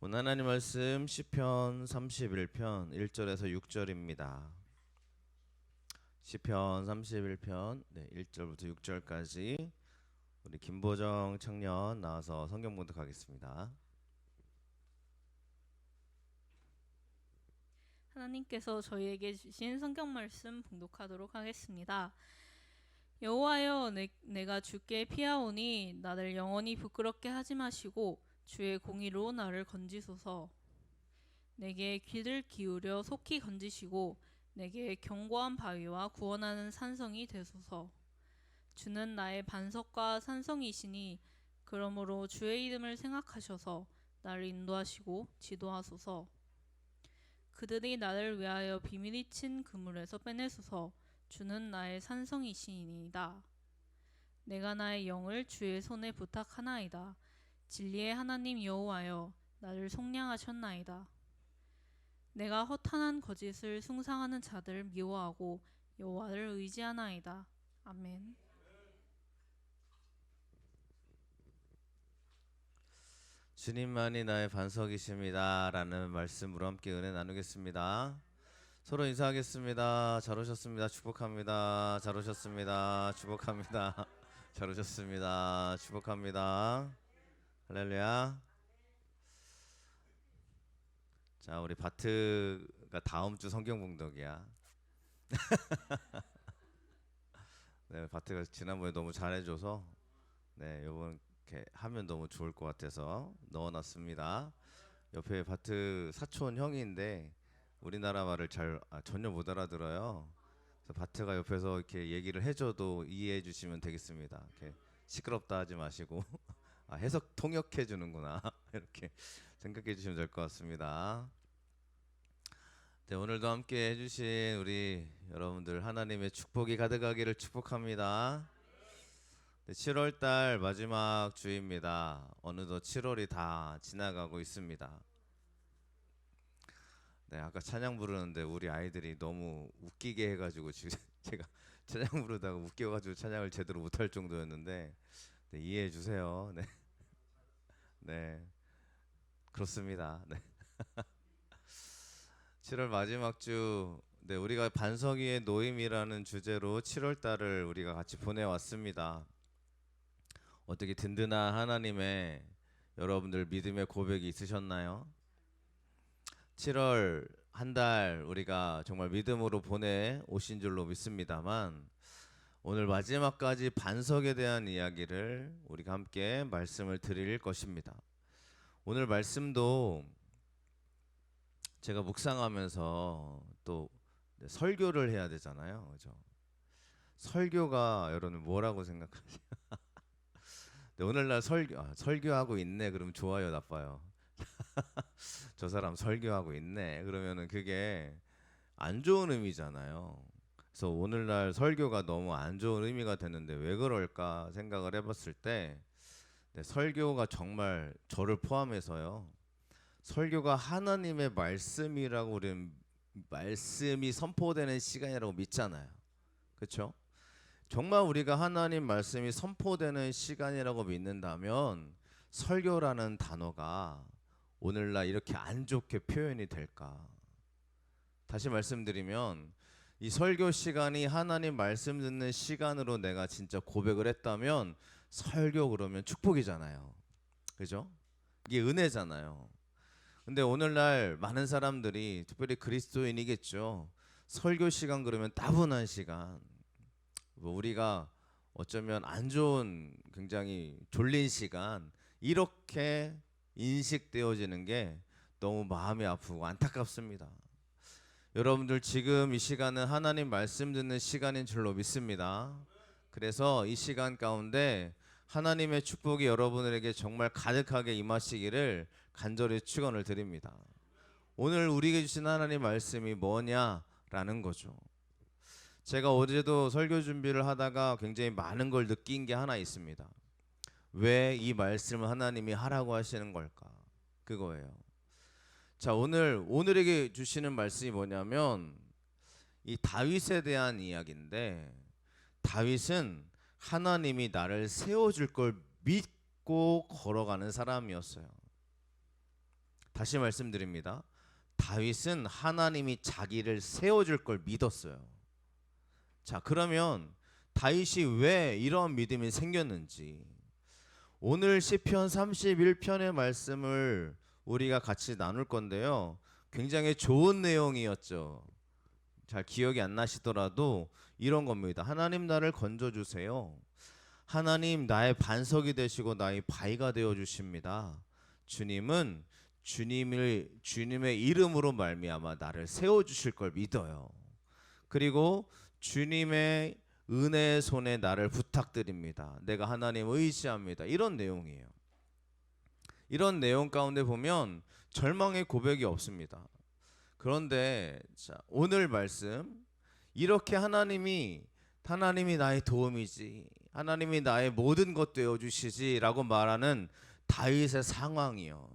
오늘 하나님 말씀 시편 31편 1절에서 6절입니다. 시편 31편 1절부터 6절까지 우리 김보정 청년 나와서 성경 봉독하겠습니다. 하나님께서 저희에게 주신 성경 말씀 봉독하도록 하겠습니다. 여호와여, 내가 주께 피하오니 나를 영원히 부끄럽게 하지 마시고 주의 공의로 나를 건지소서. 내게 귀를 기울여 속히 건지시고 내게 견고한 바위와 구원하는 산성이 되소서. 주는 나의 반석과 산성이시니 그러므로 주의 이름을 생각하셔서 나를 인도하시고 지도하소서. 그들이 나를 위하여 비밀이 친 그물에서 빼내소서. 주는 나의 산성이시니이다. 내가 나의 영을 주의 손에 부탁하나이다. 진리의 하나님 여호와여, 나를 속량하셨나이다. 내가 허탄한 거짓을 숭상하는 자들을 미워하고 여호와를 의지하나이다. 아멘. 주님만이 나의 반석이십니다 라는 말씀으로 함께 은혜 나누겠습니다. 서로 인사하겠습니다. 잘 오셨습니다. 축복합니다. 잘 오셨습니다. 축복합니다. 잘 오셨습니다. 축복합니다. 할렐루야. 자, 우리 바트가 다음 주 성경 봉독이야. 네, 바트가 지난번에 너무 잘해줘서 요번 이렇게 하면 너무 좋을 것 같아서 넣어놨습니다. 옆에 바트 사촌 형인데 우리나라 말을 전혀 못 알아들어요. 그래서 바트가 옆에서 이렇게 얘기를 해줘도 이해해 주시면 되겠습니다. 이렇게 시끄럽다 하지 마시고 해석 통역해 주는구나 이렇게 생각해 주시면 될 것 같습니다. 네, 오늘도 함께 해주신 우리 여러분들 하나님의 축복이 가득하기를 축복합니다. 네, 7월달 마지막 주입니다. 어느덧 7월이 다 지나가고 있습니다. 네, 아까 찬양 부르는데 우리 아이들이 너무 웃기게 해가지고 지금 제가 찬양 부르다가 웃겨가지고 찬양을 제대로 못할 정도였는데 이해해 주세요. 네, 네, 그렇습니다. 네. 7월 마지막 주, 우리가 반석 위의 노임이라는 주제로 7월 달을 우리가 같이 보내왔습니다. 어떻게 든든한 하나님의 여러분들 믿음의 고백이 있으셨나요? 7월 한 달 우리가 정말 믿음으로 보내 오신 줄로 믿습니다만 오늘 마지막까지 반석에 대한 이야기를 우리가 함께 말씀을 드릴 것입니다. 오늘 말씀도 제가 묵상하면서 또 설교를 해야 되잖아요. 그죠? 설교가 여러분 뭐라고 생각하세요? 오늘날 설교하고 있네. 그러면 좋아요, 나빠요? 저 사람 설교하고 있네. 그러면은 그게 안 좋은 의미잖아요. 그래서 오늘날 설교가 너무 안 좋은 의미가 되는데 왜 그럴까 생각을 해봤을 때 설교가 정말 저를 포함해서요. 설교가 하나님의 말씀이라고 우리는 말씀이 선포되는 시간이라고 믿잖아요. 그렇죠? 정말 우리가 하나님 말씀이 선포되는 시간이라고 믿는다면 설교라는 단어가 오늘날 이렇게 안 좋게 표현이 될까? 다시 말씀드리면 이 설교 시간이 하나님 말씀 듣는 시간으로 내가 진짜 고백을 했다면 설교 그러면 축복이잖아요. 그죠? 이게 은혜잖아요. 근데 오늘날 많은 사람들이 특별히 그리스도인이겠죠. 설교 시간 그러면 따분한 시간. 뭐 우리가 어쩌면 안 좋은 굉장히 졸린 시간 이렇게 인식되어지는 게 너무 마음이 아프고 안타깝습니다. 여러분들 지금 이 시간은 하나님 말씀 듣는 시간인 줄로 믿습니다. 그래서 이 시간 가운데 하나님의 축복이 여러분들에게 정말 가득하게 임하시기를 간절히 축원을 드립니다. 오늘 우리에게 주신 하나님 말씀이 뭐냐라는 거죠. 제가 어제도 설교 준비를 하다가 굉장히 많은 걸 느낀 게 하나 있습니다. 왜 이 말씀을 하나님이 하라고 하시는 걸까? 그거예요. 자, 오늘에게 주시는 말씀이 뭐냐면 이 다윗에 대한 이야기인데 다윗은 하나님이 나를 세워줄 걸 믿고 걸어가는 사람이었어요. 다시 말씀드립니다. 다윗은 하나님이 자기를 세워줄 걸 믿었어요. 자, 그러면 다윗이 왜 이런 믿음이 생겼는지 오늘 시편 31편의 말씀을 우리가 같이 나눌 건데요. 굉장히 좋은 내용이었죠. 잘 기억이 안 나시더라도 이런 겁니다. 하나님 나를 건져주세요. 하나님 나의 반석이 되시고 나의 바위가 되어 주십니다. 주님은 주님의 이름으로 말미암아 나를 세워 주실 걸 믿어요. 그리고 주님의 은혜의 손에 나를 부탁드립니다. 내가 하나님을 의지합니다. 이런 내용이에요. 이런 내용 가운데 보면 절망의 고백이 없습니다. 그런데 자, 오늘 말씀 이렇게 하나님이 나의 도움이지, 하나님이 나의 모든 것 되어 주시지라고 말하는 다윗의 상황이요.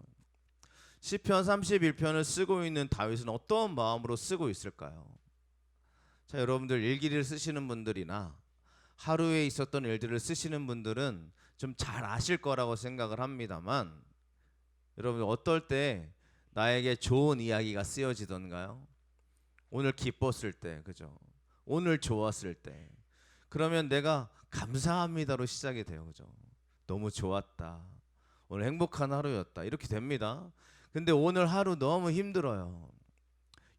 시편 31편을 쓰고 있는 다윗은 어떤 마음으로 쓰고 있을까요? 자, 여러분들 일기를 쓰시는 분들이나 하루에 있었던 일들을 쓰시는 분들은 좀 잘 아실 거라고 생각을 합니다만, 여러분 어떨 때 나에게 좋은 이야기가 쓰여지던가요? 오늘 기뻤을 때, 그죠? 오늘 좋았을 때, 그러면 내가 감사합니다로 시작이 돼요, 그죠? 너무 좋았다, 오늘 행복한 하루였다, 이렇게 됩니다. 근데 오늘 하루 너무 힘들어요.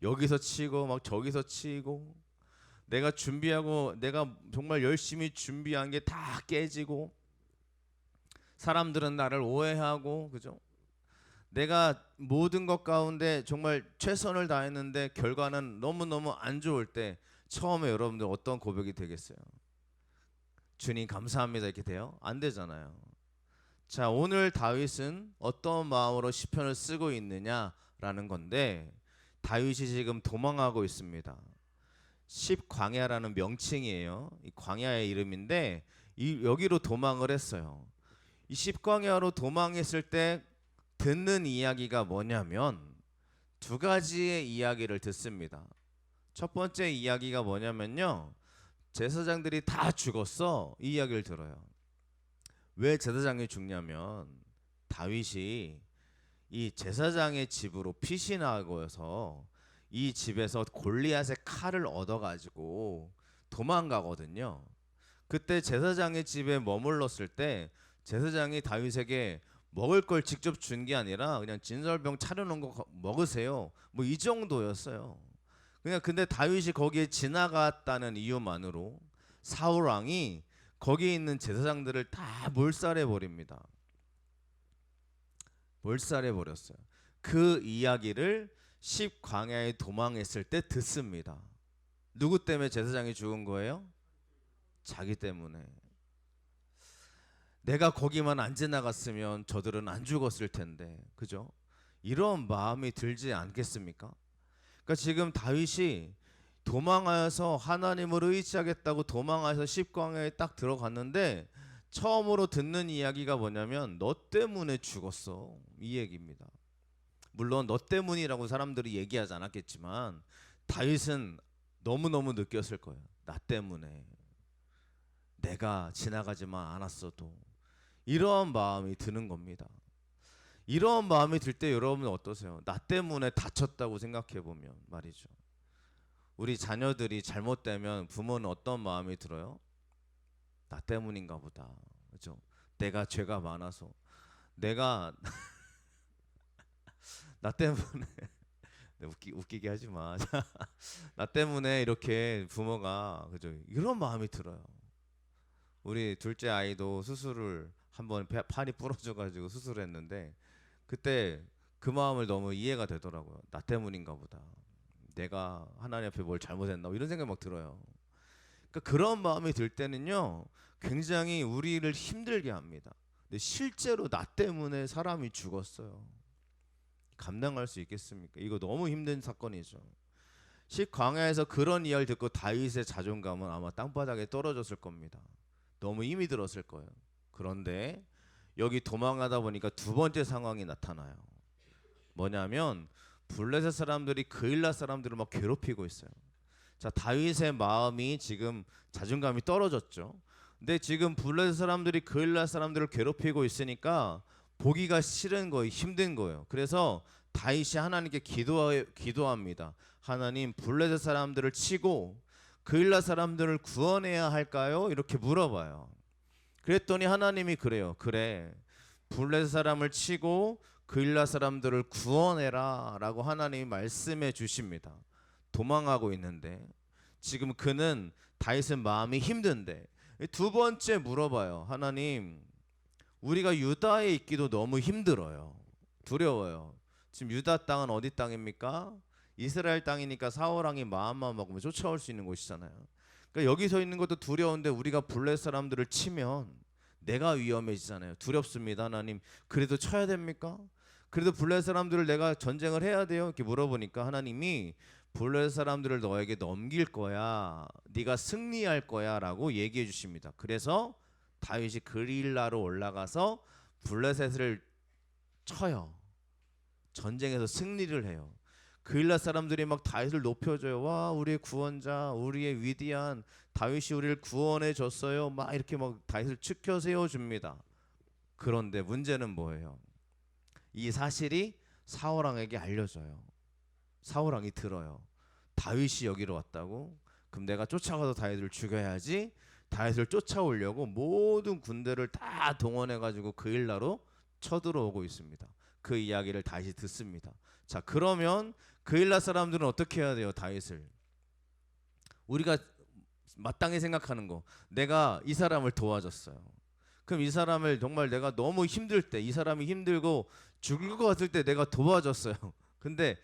여기서 치고 막 저기서 치고, 내가 정말 열심히 준비한 게 다 깨지고, 사람들은 나를 오해하고, 그죠? 내가 모든 것 가운데 정말 최선을 다했는데 결과는 너무너무 안 좋을 때 처음에 여러분들 어떤 고백이 되겠어요? 주님 감사합니다 이렇게 돼요? 안 되잖아요. 자, 오늘 다윗은 어떤 마음으로 시편을 쓰고 있느냐라는 건데, 다윗이 지금 도망하고 있습니다. 십광야라는 명칭이에요. 이 광야의 이름인데 여기로 도망을 했어요. 이 십광야로 도망했을 때 듣는 이야기가 뭐냐면 두 가지의 이야기를 듣습니다. 첫 번째 이야기가 뭐냐면요, 제사장들이 다 죽었어, 이 이야기를 들어요. 왜 제사장이 죽냐면 다윗이 이 제사장의 집으로 피신하고서 이 집에서 골리앗의 칼을 얻어가지고 도망가거든요. 그때 제사장의 집에 머물렀을 때 제사장이 다윗에게 먹을 걸 직접 준 게 아니라 그냥 진설병 차려놓은 거 먹으세요, 뭐 이 정도였어요. 그냥 근데 다윗이 거기에 지나갔다는 이유만으로 사울 왕이 거기에 있는 제사장들을 다 몰살해 버립니다. 몰살해 버렸어요. 그 이야기를 십광야에 도망했을 때 듣습니다. 누구 때문에 제사장이 죽은 거예요? 자기 때문에. 내가 거기만 안 지나갔으면 저들은 안 죽었을 텐데, 그죠? 이런 마음이 들지 않겠습니까? 그러니까 지금 다윗이 도망하여서 하나님을 의지하겠다고 도망하여서 십광야에 딱 들어갔는데 처음으로 듣는 이야기가 뭐냐면 너 때문에 죽었어, 이 얘기입니다. 물론 너 때문이라고 사람들이 얘기하지 않았겠지만 다윗은 너무너무 느꼈을 거예요. 나 때문에, 내가 지나가지만 않았어도, 이러한 마음이 드는 겁니다. 이러한 마음이 들 때 여러분은 어떠세요? 나 때문에 다쳤다고 생각해 보면 말이죠. 우리 자녀들이 잘못되면 부모는 어떤 마음이 들어요? 나 때문인가 보다, 그죠? 내가 죄가 많아서, 내가 나 때문에 웃기게 하지 마. 나 때문에 이렇게 부모가, 그죠? 이런 마음이 들어요. 우리 둘째 아이도 수술을 한번 팔이 부러져가지고 수술했는데 그때 그 마음을 너무 이해가 되더라고요. 나 때문인가 보다, 내가 하나님 앞에 뭘 잘못했나, 이런 생각이 막 들어요. 그러니까 그런 마음이 들 때는요 굉장히 우리를 힘들게 합니다. 근데 실제로 나 때문에 사람이 죽었어요. 감당할 수 있겠습니까? 이거 너무 힘든 사건이죠. 십광야에서 그런 이야기를 듣고 다윗의 자존감은 아마 땅바닥에 떨어졌을 겁니다. 너무 힘이 들었을 거예요. 그런데 여기 도망가다 보니까 두 번째 상황이 나타나요. 뭐냐면 블레셋 사람들이 그일라 사람들을 막 괴롭히고 있어요. 자, 다윗의 마음이 지금 자존감이 떨어졌죠. 근데 지금 블레셋 사람들이 그일라 사람들을 괴롭히고 있으니까 보기가 싫은 거예요. 힘든 거예요. 그래서 다윗이 하나님께 기도합니다. 하나님, 블레셋 사람들을 치고 그일라 사람들을 구원해야 할까요? 이렇게 물어봐요. 그랬더니 하나님이 그래요. 그래, 블레셋 사람을 치고 그일라 사람들을 구원해라 라고 하나님이 말씀해 주십니다. 도망하고 있는데 지금 그는, 다윗은 마음이 힘든데 두 번째 물어봐요. 하나님, 우리가 유다에 있기도 너무 힘들어요. 두려워요. 지금 유다 땅은 어디 땅입니까? 이스라엘 땅이니까 사울 왕이 마음만 먹으면 쫓아올 수 있는 곳이잖아요. 그러니까 여기 서 있는 것도 두려운데 우리가 블레셋 사람들을 치면 내가 위험해지잖아요. 두렵습니다. 하나님, 그래도 쳐야 됩니까? 그래도 블레셋 사람들을 내가 전쟁을 해야 돼요? 이렇게 물어보니까 하나님이 블레셋 사람들을 너에게 넘길 거야, 네가 승리할 거야 라고 얘기해 주십니다. 그래서 다윗이 그릴라로 올라가서 블레셋을 쳐요. 전쟁에서 승리를 해요. 그일라 사람들이 막 다윗을 높여줘요. 와, 우리의 구원자, 우리의 위대한 다윗이 우리를 구원해 줬어요. 막 이렇게 막 다윗을 치켜 세워 줍니다. 그런데 문제는 뭐예요? 이 사실이 사울 왕에게 알려져요. 사울 왕이 들어요. 다윗이 여기로 왔다고? 그럼 내가 쫓아가서 다윗을 죽여야지. 다윗을 쫓아오려고 모든 군대를 다 동원해 가지고 그일라로 쳐들어오고 있습니다. 그 이야기를 다윗이 듣습니다. 자, 그러면 그일라 사람들은 어떻게 해야 돼요? 다윗을, 우리가 마땅히 생각하는 거, 내가 이 사람을 도와줬어요. 그럼 이 사람을 정말 내가 너무 힘들 때, 이 사람이 힘들고 죽을 것 같을 때 내가 도와줬어요. 근데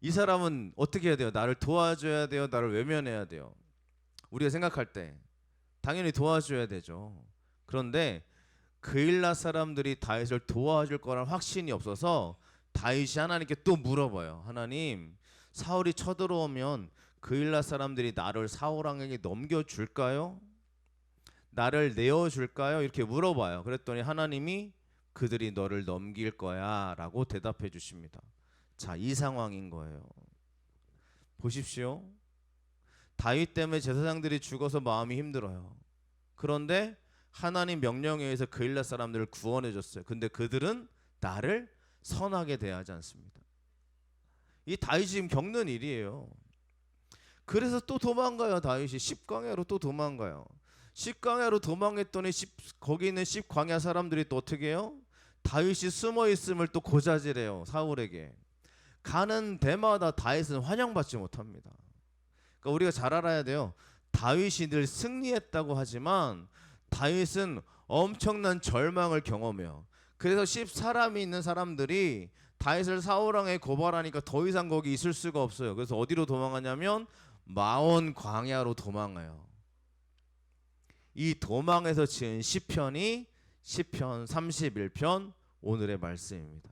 이 사람은 어떻게 해야 돼요? 나를 도와줘야 돼요? 나를 외면해야 돼요? 우리가 생각할 때 당연히 도와줘야 되죠. 그런데 그일라 사람들이 다윗을 도와줄 거란 확신이 없어서 다윗이 하나님께 또 물어봐요. 하나님, 사울이 쳐들어오면 그일라 사람들이 나를 사울 왕에게 넘겨줄까요? 나를 내어줄까요? 이렇게 물어봐요. 그랬더니 하나님이 그들이 너를 넘길 거야 라고 대답해 주십니다. 자, 이 상황인 거예요. 보십시오. 다윗 때문에 제사장들이 죽어서 마음이 힘들어요. 그런데 하나님 명령에 의해서 그일라 사람들을 구원해 줬어요. 근데 그들은 나를 선하게 대하지 않습니다. 이 다윗이 지금 겪는 일이에요. 그래서 또 도망가요. 다윗이 10광야로 또 도망가요. 10광야로 도망했더니 거기 있는 10광야 사람들이 또 어떻게 해요? 다윗이 숨어 있음을 또 고자질해요. 사울에게. 가는 데마다 다윗은 환영받지 못합니다. 그러니까 우리가 잘 알아야 돼요. 다윗이 늘 승리했다고 하지만 다윗은 엄청난 절망을 경험해요. 그래서 10사람이 있는 사람들이 다윗을 사울 왕에 고발하니까 더 이상 거기 있을 수가 없어요. 그래서 어디로 도망하냐면 마온 광야로 도망해요. 이 도망에서 지은 시편이 시편 31편 오늘의 말씀입니다.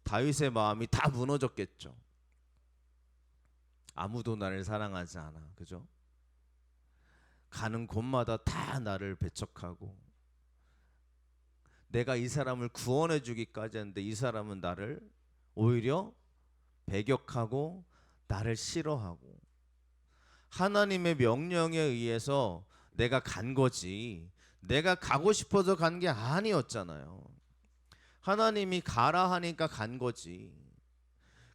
다윗의 마음이 다 무너졌겠죠. 아무도 나를 사랑하지 않아. 그죠? 가는 곳마다 다 나를 배척하고 내가 이 사람을 구원해 주기까지 했는데 이 사람은 나를 오히려 배격하고 나를 싫어하고, 하나님의 명령에 의해서 내가 간 거지 내가 가고 싶어서 간 게 아니었잖아요. 하나님이 가라 하니까 간 거지.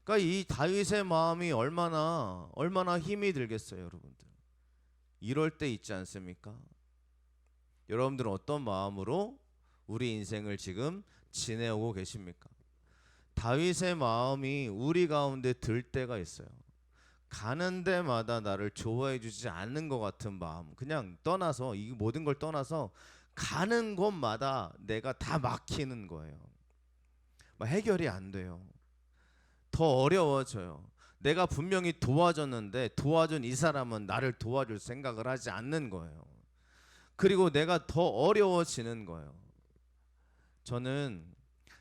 그러니까 이 다윗의 마음이 얼마나 힘이 들겠어요, 여러분들. 이럴 때 있지 않습니까? 여러분들은 어떤 마음으로 우리 인생을 지금 지내오고 계십니까? 다윗의 마음이 우리 가운데 들 때가 있어요. 가는 데마다 나를 좋아해 주지 않는 것 같은 마음, 그냥 떠나서, 이 모든 걸 떠나서 가는 곳마다 내가 다 막히는 거예요. 해결이 안 돼요. 더 어려워져요. 내가 분명히 도와줬는데 도와준 이 사람은 나를 도와줄 생각을 하지 않는 거예요. 그리고 내가 더 어려워지는 거예요. 저는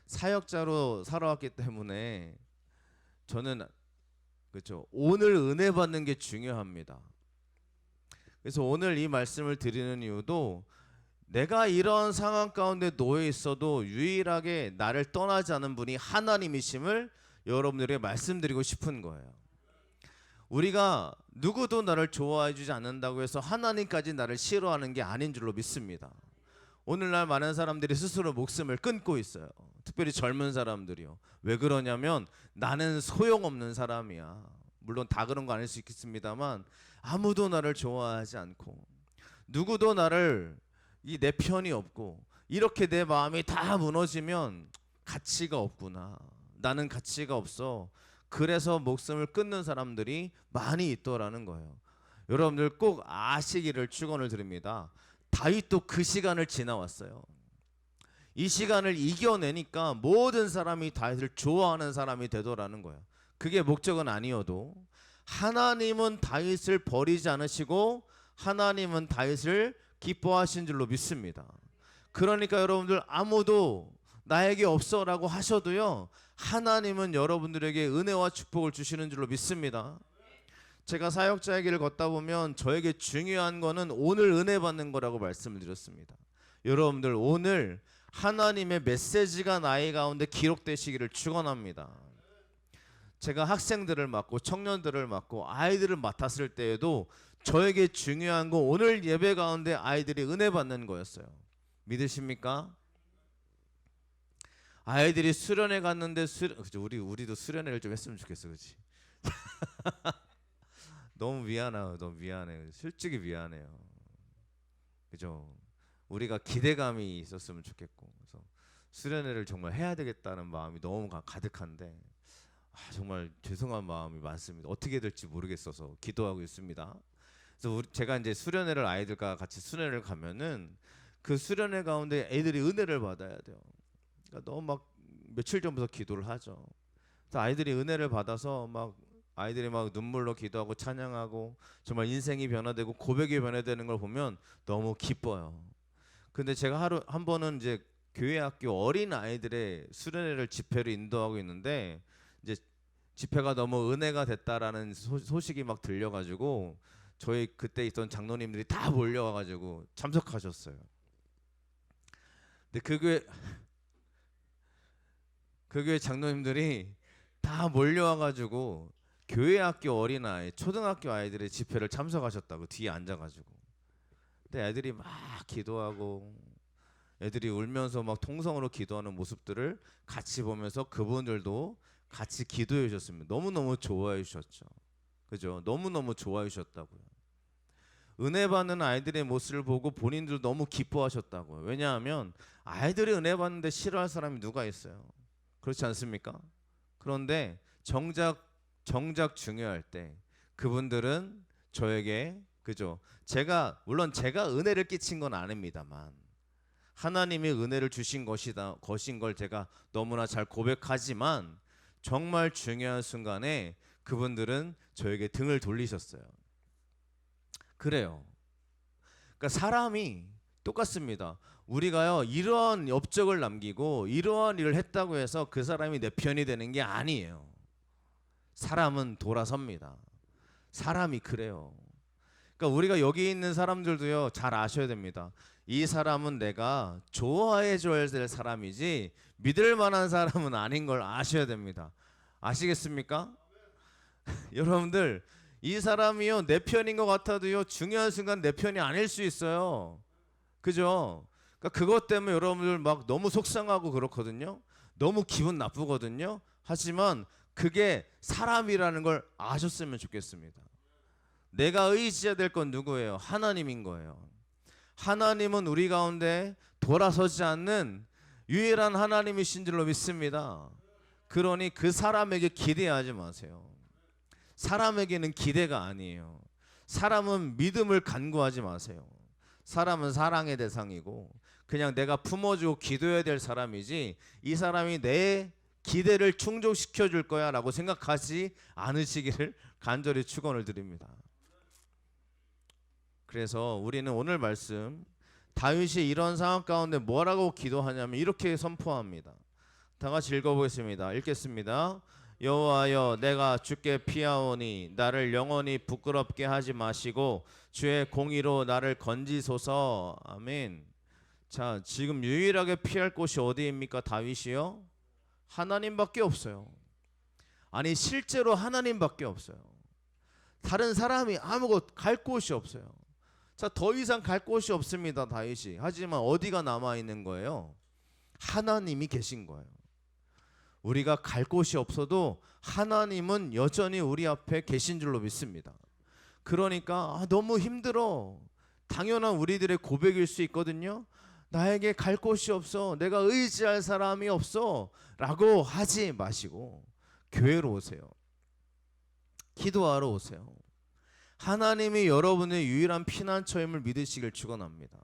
사역자로 살아왔기 때문에 저는 그렇죠. 오늘 은혜 받는 게 중요합니다. 그래서 오늘 이 말씀을 드리는 이유도 내가 이런 상황 가운데 놓여 있어도 유일하게 나를 떠나지 않은 분이 하나님이심을 여러분들에게 말씀드리고 싶은 거예요. 우리가 누구도 나를 좋아해 주지 않는다고 해서 하나님까지 나를 싫어하는 게 아닌 줄로 믿습니다. 오늘날 많은 사람들이 스스로 목숨을 끊고 있어요. 특별히 젊은 사람들이요. 왜 그러냐면 나는 소용없는 사람이야. 물론 다 그런 거 아닐 수 있겠습니다만 아무도 나를 좋아하지 않고 누구도 나를 내 편이 없고 이렇게 내 마음이 다 무너지면 가치가 없구나. 나는 가치가 없어. 그래서 목숨을 끊는 사람들이 많이 있더라는 거예요. 여러분들 꼭 아시기를 축원을 드립니다. 다윗도 그 시간을 지나왔어요. 이 시간을 이겨내니까 모든 사람이 다윗을 좋아하는 사람이 되더라는 거예요. 그게 목적은 아니어도 하나님은 다윗을 버리지 않으시고 하나님은 다윗을 기뻐하신 줄로 믿습니다. 그러니까 여러분들 아무도 나에게 없어라고 하셔도요, 하나님은 여러분들에게 은혜와 축복을 주시는 줄로 믿습니다. 제가 사역자의 길을 걷다 보면 저에게 중요한 거는 오늘 은혜 받는 거라고 말씀을 드렸습니다. 여러분들 오늘 하나님의 메시지가 나의 가운데 기록되시기를 축원합니다. 제가 학생들을 맡고 청년들을 맡고 아이들을 맡았을 때에도 저에게 중요한 거 오늘 예배 가운데 아이들이 은혜 받는 거였어요. 믿으십니까? 아이들이 수련회 갔는데 우리도 수련회를 좀 했으면 좋겠어, 그렇지? 너무 미안해요, 너무 미안해요. 솔직히 미안해요. 그죠? 우리가 기대감이 있었으면 좋겠고, 그래서 수련회를 정말 해야 되겠다는 마음이 너무 가득한데 정말 죄송한 마음이 많습니다. 어떻게 될지 모르겠어서 기도하고 있습니다. 그래서 제가 이제 수련회를 아이들과 같이 수련회를 가면은 그 수련회 가운데 애들이 은혜를 받아야 돼요. 그러니까 너무 막 며칠 전부터 기도를 하죠. 그래서 아이들이 은혜를 받아서 아이들이 막 눈물로 기도하고 찬양하고 정말 인생이 변화되고 고백이 변화되는 걸 보면 너무 기뻐요. 근데 제가 한 번은 이제 교회 학교 어린 아이들의 수련회를 집회로 인도하고 있는데 이제 집회가 너무 은혜가 됐다라는 소식이 막 들려가지고 저희 그때 있던 장로님들이 다 몰려와가지고 참석하셨어요. 근데 그 교회 장로님들이 다 몰려와가지고 교회 학교 어린아이, 초등학교 아이들의 집회를 참석하셨다고 뒤에 앉아가지고. 근데 애들이 막 기도하고 애들이 울면서 막 통성으로 기도하는 모습들을 같이 보면서 그분들도 같이 기도해 주셨습니다. 너무너무 좋아해 주셨죠. 그죠? 너무너무 좋아해 주셨다고요. 은혜 받는 아이들의 모습을 보고 본인들도 너무 기뻐하셨다고요. 왜냐하면 아이들이 은혜 받는데 싫어할 사람이 누가 있어요? 그렇지 않습니까? 그런데 정작 중요할 때 그분들은 저에게, 그죠? 물론 제가 은혜를 끼친 건 아닙니다만 하나님이 은혜를 주신 것인 걸 제가 너무나 잘 고백하지만 정말 중요한 순간에 그분들은 저에게 등을 돌리셨어요. 그래요. 그러니까 사람이 똑같습니다. 우리가요 이러한 업적을 남기고 이러한 일을 했다고 해서 그 사람이 내 편이 되는 게 아니에요. 사람은 돌아섭니다. 사람이 그래요. 그러니까 우리가 여기 있는 사람들도요 잘 아셔야 됩니다. 이 사람은 내가 좋아해 줘야 될 사람이지 믿을 만한 사람은 아닌 걸 아셔야 됩니다. 아시겠습니까? 여러분들 이 사람이요 내 편인 것 같아도요 중요한 순간 내 편이 아닐 수 있어요. 그죠? 그러니까 그것 때문에 여러분들 막 너무 속상하고 그렇거든요. 너무 기분 나쁘거든요. 하지만 그게 사람이라는 걸 아셨으면 좋겠습니다. 내가 의지해야 될 건 누구예요? 하나님인 거예요. 하나님은 우리 가운데 돌아서지 않는 유일한 하나님이신 줄로 믿습니다. 그러니 그 사람에게 기대하지 마세요. 사람에게는 기대가 아니에요. 사람은 믿음을 간구하지 마세요. 사람은 사랑의 대상이고 그냥 내가 품어주고 기도해야 될 사람이지 이 사람이 내 기대를 충족시켜 줄 거야 라고 생각하지 않으시기를 간절히 축원을 드립니다. 그래서 우리는 오늘 말씀 다윗이 이런 상황 가운데 뭐라고 기도하냐면 이렇게 선포합니다. 다 같이 읽어보겠습니다. 읽겠습니다. 여호와여 내가 주께 피하오니 나를 영원히 부끄럽게 하지 마시고 주의 공의로 나를 건지소서. 아멘. 자, 지금 유일하게 피할 곳이 어디입니까? 다윗이요? 하나님밖에 없어요. 아니 실제로 하나님밖에 없어요. 다른 사람이 아무것도 갈 곳이 없어요. 자, 더 이상 갈 곳이 없습니다. 다윗이. 하지만 어디가 남아 있는 거예요? 하나님이 계신 거예요. 우리가 갈 곳이 없어도 하나님은 여전히 우리 앞에 계신 줄로 믿습니다. 그러니까 너무 힘들어. 당연한 우리들의 고백일 수 있거든요. 나에게 갈 곳이 없어. 내가 의지할 사람이 없어. 라고 하지 마시고 교회로 오세요. 기도하러 오세요. 하나님이 여러분의 유일한 피난처임을 믿으시길 축원합니다.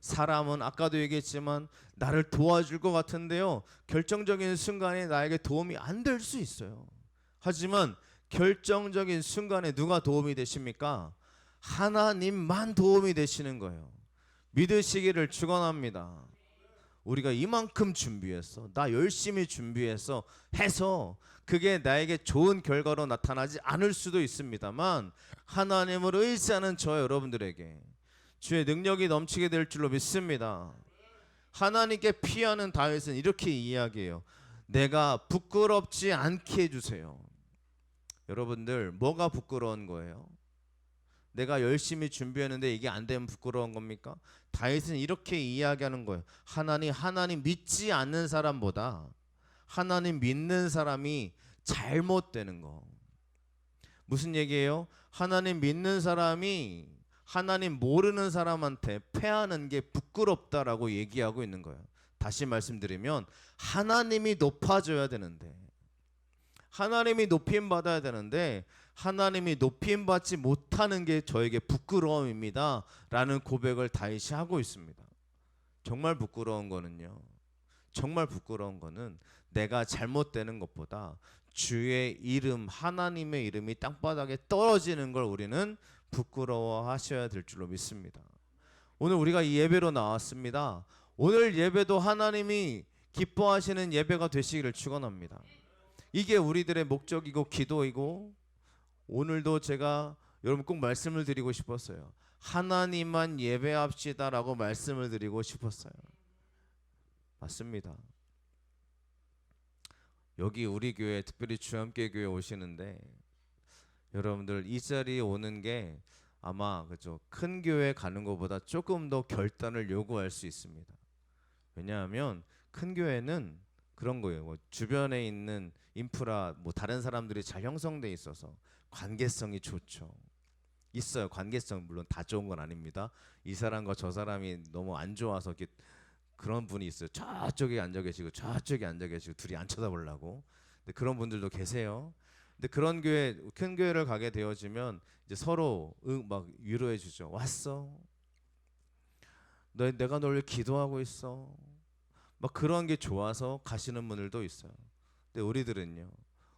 사람은 아까도 얘기했지만 나를 도와줄 것 같은데요, 결정적인 순간에 나에게 도움이 안 될 수 있어요. 하지만 결정적인 순간에 누가 도움이 되십니까? 하나님만 도움이 되시는 거예요. 믿으시기를 축원합니다. 우리가 이만큼 준비했어, 나 열심히 준비해서 해서 그게 나에게 좋은 결과로 나타나지 않을 수도 있습니다만, 하나님을 의지하는 저 여러분들에게 주의 능력이 넘치게 될 줄로 믿습니다. 하나님께 피하는 다윗은 이렇게 이야기해요. 내가 부끄럽지 않게 해주세요. 여러분들, 뭐가 부끄러운 거예요? 내가 열심히 준비했는데 이게 안 되면 부끄러운 겁니까? 다윗은 이렇게 이야기하는 거예요. 하나님 믿지 않는 사람보다 하나님 믿는 사람이 잘못되는 거. 무슨 얘기예요? 하나님 믿는 사람이 하나님 모르는 사람한테 패하는 게 부끄럽다라고 얘기하고 있는 거예요. 다시 말씀드리면 하나님이 높아져야 되는데, 하나님이 높임 받아야 되는데 하나님이 높임 받지 못하는 게 저에게 부끄러움입니다 라는 고백을 다윗이 하고 있습니다. 정말 부끄러운 거는요, 정말 부끄러운 거는 내가 잘못되는 것보다 주의 이름, 하나님의 이름이 땅바닥에 떨어지는 걸 우리는 부끄러워하셔야 될 줄로 믿습니다. 오늘 우리가 이 예배로 나왔습니다. 오늘 예배도 하나님이 기뻐하시는 예배가 되시기를 축원합니다. 이게 우리들의 목적이고 기도이고, 오늘도 제가 여러분 꼭 말씀을 드리고 싶었어요. 하나님만 예배합시다라고 말씀을 드리고 싶었어요. 맞습니다. 여기 우리 교회, 특별히 주함께 교회 오시는데 여러분들 이 자리에 오는 게 아마 그죠, 큰 교회 가는 것보다 조금 더 결단을 요구할 수 있습니다. 왜냐하면 큰 교회는 그런 거예요. 뭐 주변에 있는 인프라, 뭐 다른 사람들이 잘 형성돼 있어서 관계성이 좋죠. 있어요. 관계성 물론 다 좋은 건 아닙니다. 이 사람과 저 사람이 너무 안 좋아서 이렇게 그런 분이 있어요. 저쪽에 앉아 계시고 저쪽에 앉아 계시고 둘이 안 쳐다보려고. 근데 그런 분들도 계세요. 근데 그런 교회, 큰 교회를 가게 되어지면 이제 서로 막 위로해 주죠. 왔어? 내가 널 기도하고 있어. 막 그런 게 좋아서 가시는 분들도 있어요. 근데 우리들은요,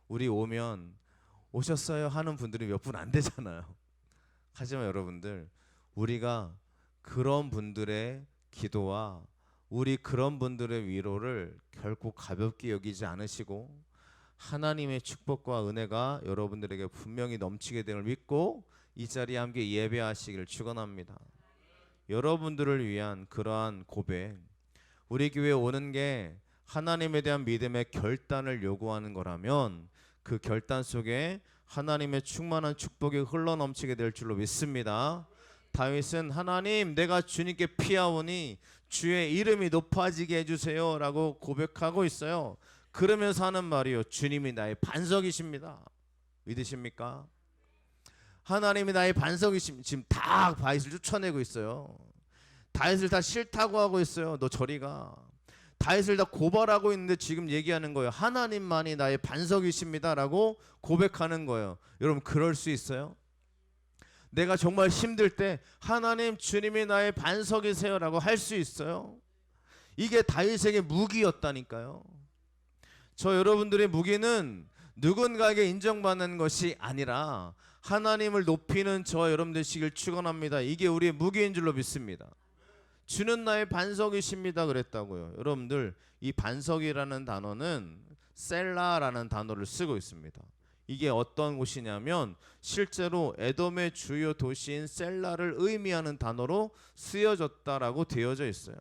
우리 오면 오셨어요 하는 분들이 몇 분 안 되잖아요. 하지만 여러분들, 우리가 그런 분들의 기도와 우리 그런 분들의 위로를 결코 가볍게 여기지 않으시고 하나님의 축복과 은혜가 여러분들에게 분명히 넘치게 됨을 믿고 이 자리에 함께 예배하시기를 축원합니다. 여러분들을 위한 그러한 고백, 우리 교회에 오는 게 하나님에 대한 믿음의 결단을 요구하는 거라면 그 결단 속에 하나님의 충만한 축복이 흘러넘치게 될 줄로 믿습니다. 다윗은 하나님, 내가 주님께 피하오니 주의 이름이 높아지게 해주세요 라고 고백하고 있어요. 그러면서 하는 말이요, 주님이 나의 반석이십니다. 믿으십니까? 하나님이 나의 반석이십니다. 지금 다 다윗을 쫓아내고 있어요. 다윗을 다 싫다고 하고 있어요. 너 저리 가. 다윗을 다 고발하고 있는데 지금 얘기하는 거예요. 하나님만이 나의 반석이십니다 라고 고백하는 거예요. 여러분, 그럴 수 있어요? 내가 정말 힘들 때 하나님, 주님이 나의 반석이세요 라고 할 수 있어요? 이게 다윗에게 무기였다니까요. 저 여러분들의 무기는 누군가에게 인정받는 것이 아니라 하나님을 높이는 저 여러분들 되시길 축원합니다. 이게 우리의 무기인 줄로 믿습니다. 주는 나의 반석이십니다 그랬다고요. 여러분들, 이 반석이라는 단어는 셀라라는 단어를 쓰고 있습니다. 이게 어떤 곳이냐면 실제로 에돔의 주요 도시인 셀라를 의미하는 단어로 쓰여졌다라고 되어져 있어요.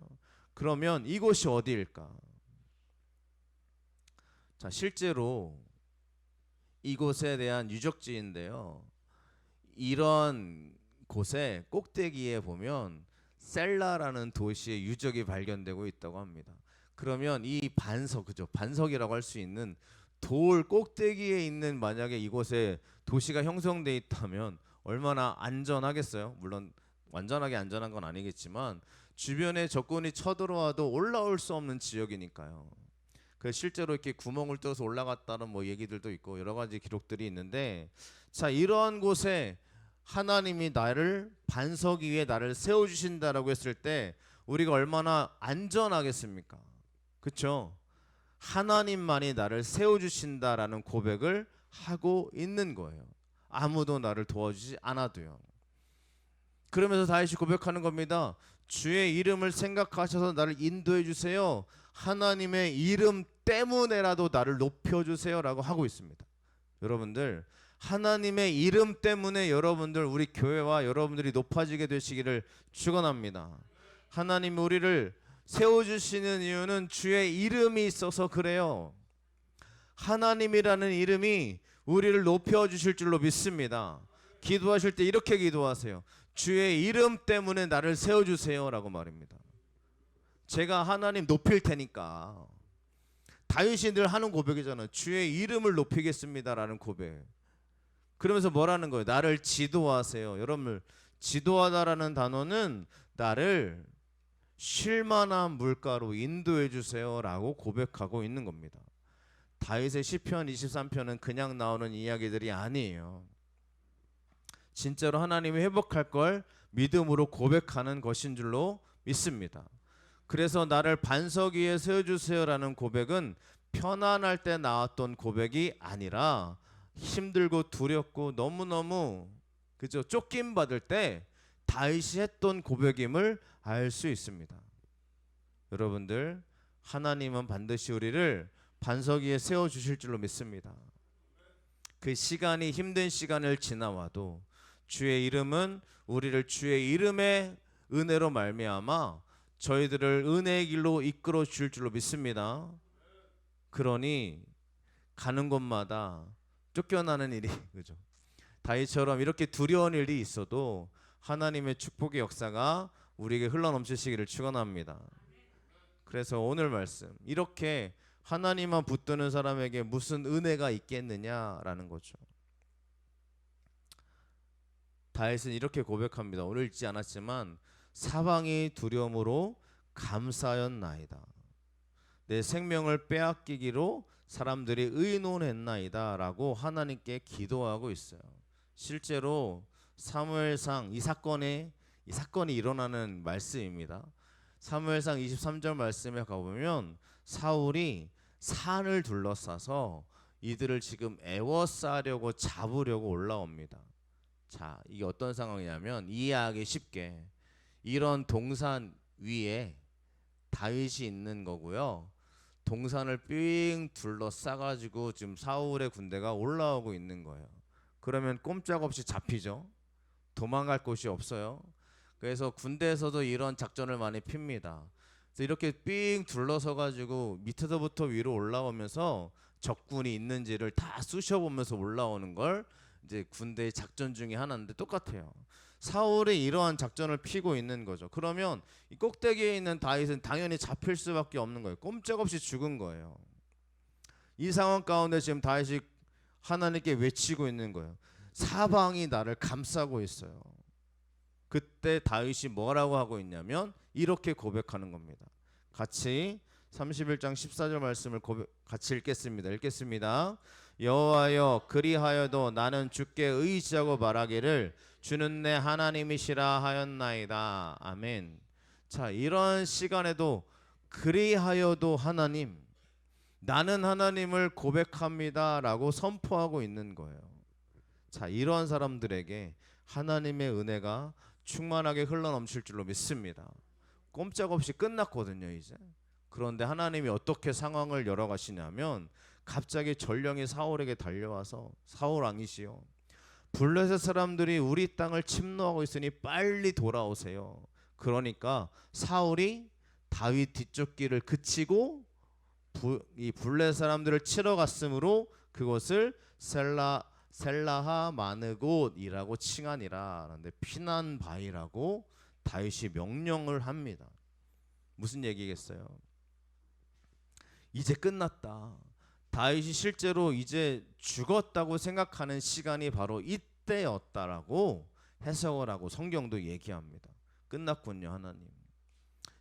그러면 이곳이 어디일까? 자, 실제로 이곳에 대한 유적지인데요, 이런 곳에 꼭대기에 보면 셀라라는 도시의 유적이 발견되고 있다고 합니다. 그러면 이 반석, 그죠? 반석이라고 할 수 있는 돌 꼭대기에 있는, 만약에 이곳에 도시가 형성돼 있다면 얼마나 안전하겠어요? 물론 완전하게 안전한 건 아니겠지만 주변에 적군이 쳐들어와도 올라올 수 없는 지역이니까요. 그 실제로 이렇게 구멍을 뚫어서 올라갔다는 뭐 얘기들도 있고 여러 가지 기록들이 있는데, 자, 이러한 곳에 하나님이 나를 반석 위에 나를 세워 주신다라고 했을 때 우리가 얼마나 안전하겠습니까? 그렇죠? 하나님만이 나를 세워 주신다라는 고백을 하고 있는 거예요. 아무도 나를 도와주지 않아도요. 그러면서 다윗이 고백하는 겁니다. 주의 이름을 생각하셔서 나를 인도해 주세요. 하나님의 이름 때문에라도 나를 높여 주세요라고 하고 있습니다. 여러분들, 하나님의 이름 때문에 여러분들, 우리 교회와 여러분들이 높아지게 되시기를 축원합니다. 하나님이 우리를 세워주시는 이유는 주의 이름이 있어서 그래요. 하나님이라는 이름이 우리를 높여주실 줄로 믿습니다. 기도하실 때 이렇게 기도하세요. 주의 이름 때문에 나를 세워주세요 라고 말입니다. 제가 하나님 높일 테니까. 다윗이 늘 하는 고백이잖아요. 주의 이름을 높이겠습니다 라는 고백. 그러면서 뭐라는 거예요? 나를 지도하세요. 여러분, 지도하다라는 단어는 나를 쉴만한 물가로 인도해 주세요 라고 고백하고 있는 겁니다. 다윗의 시편 23편은 그냥 나오는 이야기들이 아니에요. 진짜로 하나님이 회복할 걸 믿음으로 고백하는 것인 줄로 믿습니다. 그래서 나를 반석 위에 세워주세요 라는 고백은 편안할 때 나왔던 고백이 아니라 힘들고 두렵고 너무너무, 그죠, 쫓김 받을 때 다윗이 했던 고백임을 알 수 있습니다. 여러분들, 하나님은 반드시 우리를 반석 위에 세워주실 줄로 믿습니다. 그 시간이 힘든 시간을 지나와도 주의 이름은 우리를 주의 이름의 은혜로 말미암아 저희들을 은혜의 길로 이끌어 주실 줄로 믿습니다. 그러니 가는 곳마다 쫓겨나는 일이, 그죠, 다윗처럼 이렇게 두려운 일이 있어도 하나님의 축복의 역사가 우리에게 흘러넘치시기를 축원합니다. 그래서 오늘 말씀, 이렇게 하나님만 붙드는 사람에게 무슨 은혜가 있겠느냐라는 거죠. 다윗은 이렇게 고백합니다. 오늘 읽지 않았지만 사방이 두려움으로 감사였나이다. 내 생명을 빼앗기기로 사람들이 의논했나이다 라고 하나님께 기도하고 있어요. 실제로 사무엘상 이 사건이 일어나는 말씀입니다. 사무엘상 23절 말씀에 가보면 사울이 산을 둘러싸서 이들을 지금 애워싸려고 잡으려고 올라옵니다. 자, 이게 어떤 상황이냐면 이해하기 쉽게 이런 동산 위에 다윗이 있는 거고요. 동산을 삥 둘러싸가지고 지금 사울의 군대가 올라오고 있는 거예요. 그러면 꼼짝없이 잡히죠. 도망갈 곳이 없어요. 그래서 군대에서도 이런 작전을 많이 핍니다. 그래서 이렇게 삥 둘러서가지고 밑에서부터 위로 올라오면서 적군이 있는지를 다 쑤셔보면서 올라오는 걸 이제 군대의 작전 중에 하나인데 똑같아요. 사울이 이러한 작전을 피고 있는 거죠. 그러면 이 꼭대기에 있는 다윗은 당연히 잡힐 수밖에 없는 거예요. 꼼짝없이 죽은 거예요. 이 상황 가운데 지금 다윗이 하나님께 외치고 있는 거예요. 사방이 나를 감싸고 있어요. 그때 다윗이 뭐라고 하고 있냐면 이렇게 고백하는 겁니다. 같이 31장 14절 말씀을 같이 읽겠습니다. 여호와여, 그리하여도 나는 주께 의지하고 말하기를 주는 내 하나님이시라 하였나이다. 아멘. 자, 이런 시간에도 그리하여도 하나님, 나는 하나님을 고백합니다 라고 선포하고 있는 거예요. 자, 이런 사람들에게 하나님의 은혜가 충만하게 흘러넘칠 줄로 믿습니다. 꼼짝없이 끝났거든요 이제. 그런데 하나님이 어떻게 상황을 열어가시냐면 갑자기 전령이 사울에게 달려와서 사울 왕이시여, 블레셋 사람들이 우리 땅을 침노하고 있으니 빨리 돌아오세요. 그러니까 사울이 다윗 뒤쪽 길을 그치고 이 블레셋 사람들을 치러 갔으므로 그것을 셀라하 마느곳이라고 칭하니라. 그런데 피난 바위라고 다윗이 명령을 합니다. 무슨 얘기겠어요? 이제 끝났다. 다윗이 실제로 이제 죽었다고 생각하는 시간이 바로 이때였다라고 해석을 하고 성경도 얘기합니다. 끝났군요, 하나님.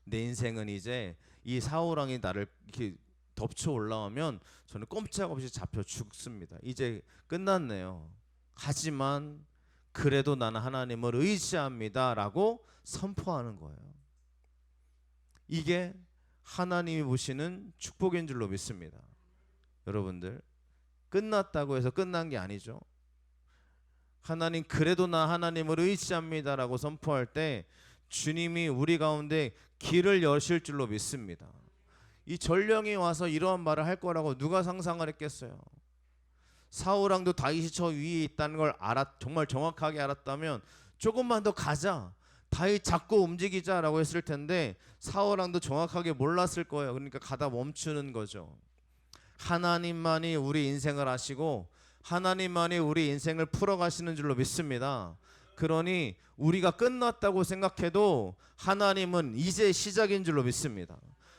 내 인생은 이제 이 사울 왕이 나를 이렇게 덮쳐 올라오면 저는 꼼짝없이 잡혀 죽습니다. 이제 끝났네요. 하지만 그래도 나는 하나님을 의지합니다라고 선포하는 거예요. 이게 하나님이 보시는 축복인 줄로 믿습니다. 여러분들, 끝났다고 해서 끝난 게 아니죠. 하나님, 그래도 나 하나님을 의지합니다라고 선포할 때 주님이 우리 가운데 길을 여실 줄로 믿습니다. 이 전령이 와서 이러한 말을 할 거라고 누가 상상을 했겠어요? 사울 왕도 다윗이 저 위에 있다는 걸 정말 정확하게 알았다면 조금만 더 가자, 다윗 잡고 움직이자라고 했을 텐데 사울 왕도 정확하게 몰랐을 거예요. 그러니까 가다 멈추는 거죠. 하나님만이 우리 인생을 아시고 하나님만이 우리 인생을 풀어가시는 줄로 믿습니다. 그러니 우리가 끝났다고 생각해도 하나님은 이제 시작인 줄로 믿습니다.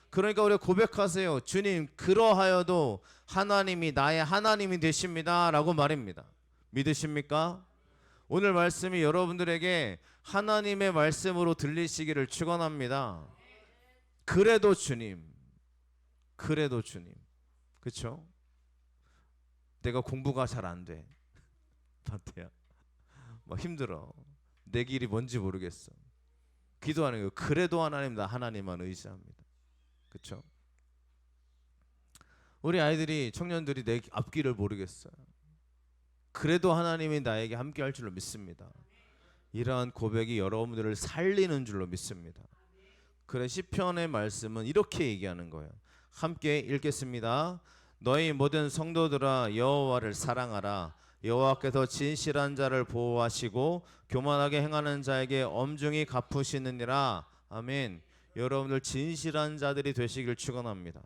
그러니까 우리가 고백하세요. 주님, 그러하여도 하나님이 나의 하나님이 되십니다 라고 말입니다. 믿으십니까? 오늘 말씀이 여러분들에게 하나님의 말씀으로 들리시기를 축원합니다. 그래도 주님, 그래도 주님. 그렇죠? 내가 공부가 잘 안 돼. 반대야. 막 힘들어. 내 길이 뭔지 모르겠어. 기도하는 거예요. 그래도 하나님, 나 하나님만 의지합니다. 그렇죠? 우리 아이들이, 청년들이 내 앞길을 모르겠어요. 그래도 하나님이 나에게 함께 할 줄로 믿습니다. 이러한 고백이 여러분들을 살리는 줄로 믿습니다. 그래, 시편의 말씀은 이렇게 얘기하는 거예요. 함께 읽겠습니다. 너희 모든 성도들아, 여호와를 사랑하라. 여호와께서 진실한 자를 보호하시고 교만하게 행하는 자에게 엄중히 갚으시느니라. 아멘. 여러분들 진실한 자들이 되시길 축원합니다.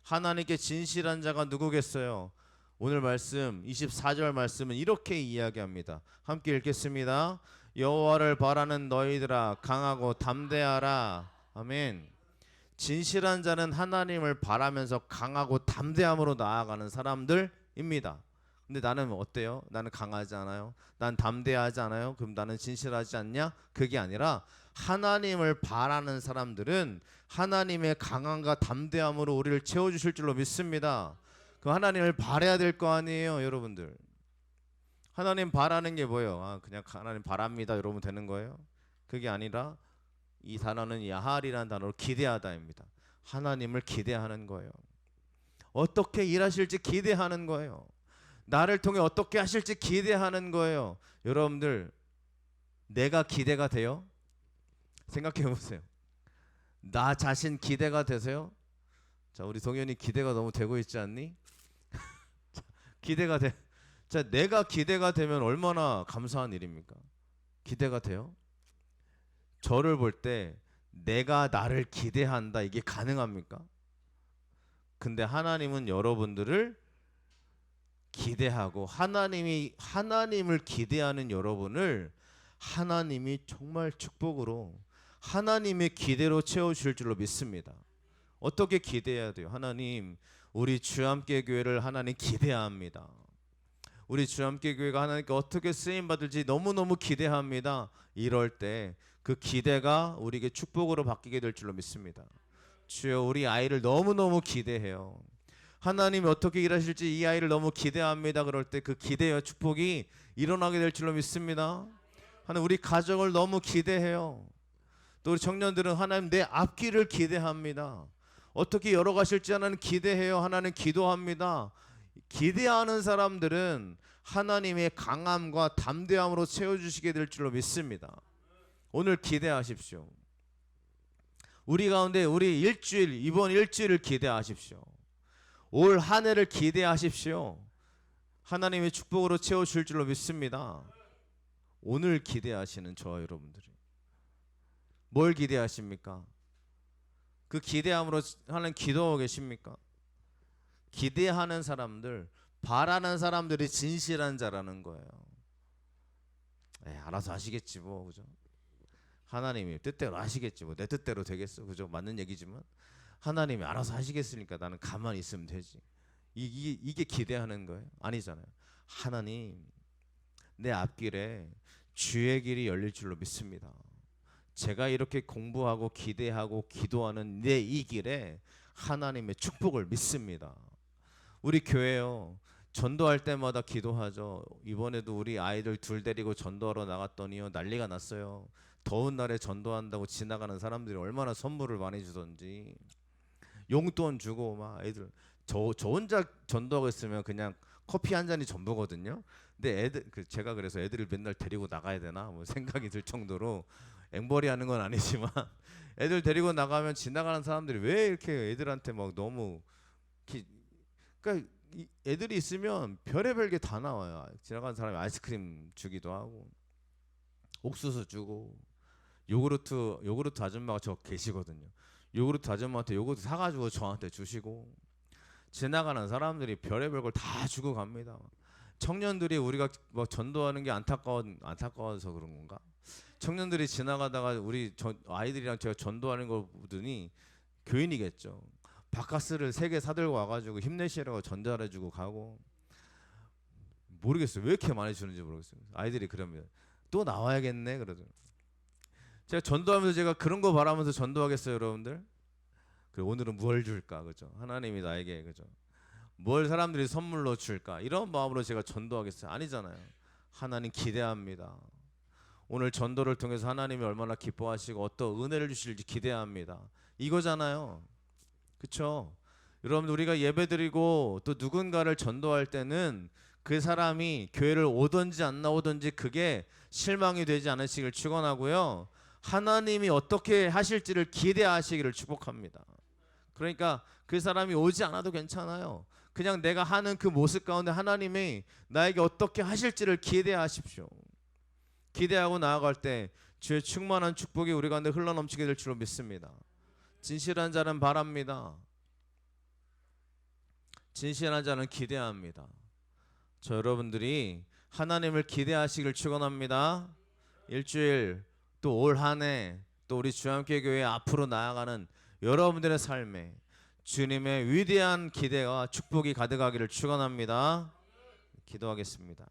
하나님께 진실한 자가 누구겠어요? 오늘 말씀 24절 말씀은 이렇게 이야기합니다. 함께 읽겠습니다. 여호와를 바라는 너희들아, 강하고 담대하라. 아멘. 진실한 자는 하나님을 바라면서 강하고 담대함으로 나아가는 사람들입니다. 근데 나는 어때요? 나는 강하지 않아요? 난 담대하지 않아요? 그럼 나는 진실하지 않냐? 그게 아니라 하나님을 바라는 사람들은 하나님의 강함과 담대함으로 우리를 채워주실 줄로 믿습니다. 그 하나님을 바라야 될 거 아니에요, 여러분들. 하나님 바라는 게 뭐예요? 그냥 하나님 바랍니다 이러면 되는 거예요? 그게 아니라 이 단어는 야할이라는 단어로 기대하다입니다. 하나님을 기대하는 거예요. 어떻게 일하실지 기대하는 거예요. 나를 통해 어떻게 하실지 기대하는 거예요. 여러분들, 내가 기대가 돼요? 생각해 보세요. 나 자신 기대가 되세요? 자, 우리 동현이 기대가 너무 되고 있지 않니? 기대가 돼. 자, 내가 기대가 되면 얼마나 감사한 일입니까? 기대가 돼요? 저를 볼 때 내가 나를 기대한다, 이게 가능합니까? 근데 하나님은 여러분들을 기대하고 하나님을 기대하는 여러분을 하나님이 정말 축복으로 하나님의 기대로 채워주실 줄로 믿습니다. 어떻게 기대해야 돼요? 하나님, 우리 주함께 교회를 하나님 기대합니다. 우리 주함께 교회가 하나님께 어떻게 쓰임 받을지 너무너무 기대합니다. 이럴 때 그 기대가 우리에게 축복으로 바뀌게 될 줄로 믿습니다. 주여, 우리 아이를 너무너무 기대해요. 하나님이 어떻게 일하실지 이 아이를 너무 기대합니다. 그럴 때 그 기대와 축복이 일어나게 될 줄로 믿습니다. 하나님, 우리 가정을 너무 기대해요. 또 우리 청년들은 하나님 내 앞길을 기대합니다. 어떻게 열어가실지 하나님 기대해요. 하나님 기도합니다. 기대하는 사람들은 하나님의 강함과 담대함으로 채워주시게 될 줄로 믿습니다. 오늘 기대하십시오. 우리 가운데 우리 이번 일주일을 기대하십시오. 올 한 해를 기대하십시오. 하나님의 축복으로 채워줄 줄로 믿습니다. 오늘 기대하시는 저와 여러분들이 뭘 기대하십니까? 그 기대함으로 하나님 기도하고 계십니까? 기대하는 사람들, 바라는 사람들이 진실한 자라는 거예요. 알아서 하시겠지 뭐, 그죠? 하나님이 뜻대로 하시겠지 뭐, 내 뜻대로 되겠어, 그죠? 맞는 얘기지만 하나님이 알아서 하시겠으니까 나는 가만히 있으면 되지. 이게 기대하는 거예요? 아니잖아요. 하나님, 내 앞길에 주의 길이 열릴 줄로 믿습니다. 제가 이렇게 공부하고 기대하고 기도하는 내 이 길에 하나님의 축복을 믿습니다. 우리 교회요, 전도할 때마다 기도하죠. 이번에도 우리 아이들 둘 데리고 전도하러 나갔더니요, 난리가 났어요. 더운 날에 전도한다고 지나가는 사람들이 얼마나 선물을 많이 주던지, 용돈 주고 막 애들, 저 혼자 전도하고 있으면 그냥 커피 한 잔이 전부거든요. 근데 제가 그래서 애들을 맨날 데리고 나가야 되나 뭐 생각이 들 정도로, 앵벌이 하는 건 아니지만 애들 데리고 나가면 지나가는 사람들이 왜 이렇게 애들한테 막 너무 그러니까 애들이 있으면 별의별 게 다 나와요. 지나가는 사람이 아이스크림 주기도 하고, 옥수수 주고, 요구르트 아줌마가 저 계시거든요. 요구르트 아줌마한테 요구르트 사가지고 저한테 주시고, 지나가는 사람들이 별의별 걸 다 주고 갑니다. 청년들이 우리가 뭐 전도하는 게 안타까워서 그런 건가? 청년들이 지나가다가 아이들이랑 제가 전도하는 걸 보더니 교인이겠죠. 바카스를 3개 사들고 와가지고 힘내시라고 전달해주고 가고, 모르겠어요. 왜 이렇게 많이 주는지 모르겠어요. 아이들이 그러면 또 나와야겠네 그러죠. 제가 전도하면서 제가 그런 거 바라면서 전도하겠어요, 여러분들? 그래, 오늘은 뭘 줄까, 그죠? 하나님이 나에게, 그죠? 뭘 사람들이 선물로 줄까? 이런 마음으로 제가 전도하겠어요? 아니잖아요. 하나님 기대합니다. 오늘 전도를 통해서 하나님이 얼마나 기뻐하시고 어떤 은혜를 주실지 기대합니다. 이거잖아요. 그렇죠? 여러분들, 우리가 예배드리고 또 누군가를 전도할 때는 그 사람이 교회를 오든지 안 나오든지 그게 실망이 되지 않으시길 축원하고요. 하나님이 어떻게 하실지를 기대하시기를 축복합니다. 그러니까 그 사람이 오지 않아도 괜찮아요. 그냥 내가 하는 그 모습 가운데 하나님이 나에게 어떻게 하실지를 기대하십시오. 기대하고 나아갈 때 주의 충만한 축복이 우리 가운데 흘러넘치게 될 줄로 믿습니다. 진실한 자는 바랍니다. 진실한 자는 기대합니다. 저 여러분들이 하나님을 기대하시길 축원합니다. 일주일 또 올 한 해 또 우리 주함께 교회 앞으로 나아가는 여러분들의 삶에 주님의 위대한 기대와 축복이 가득하기를 축원합니다. 기도하겠습니다.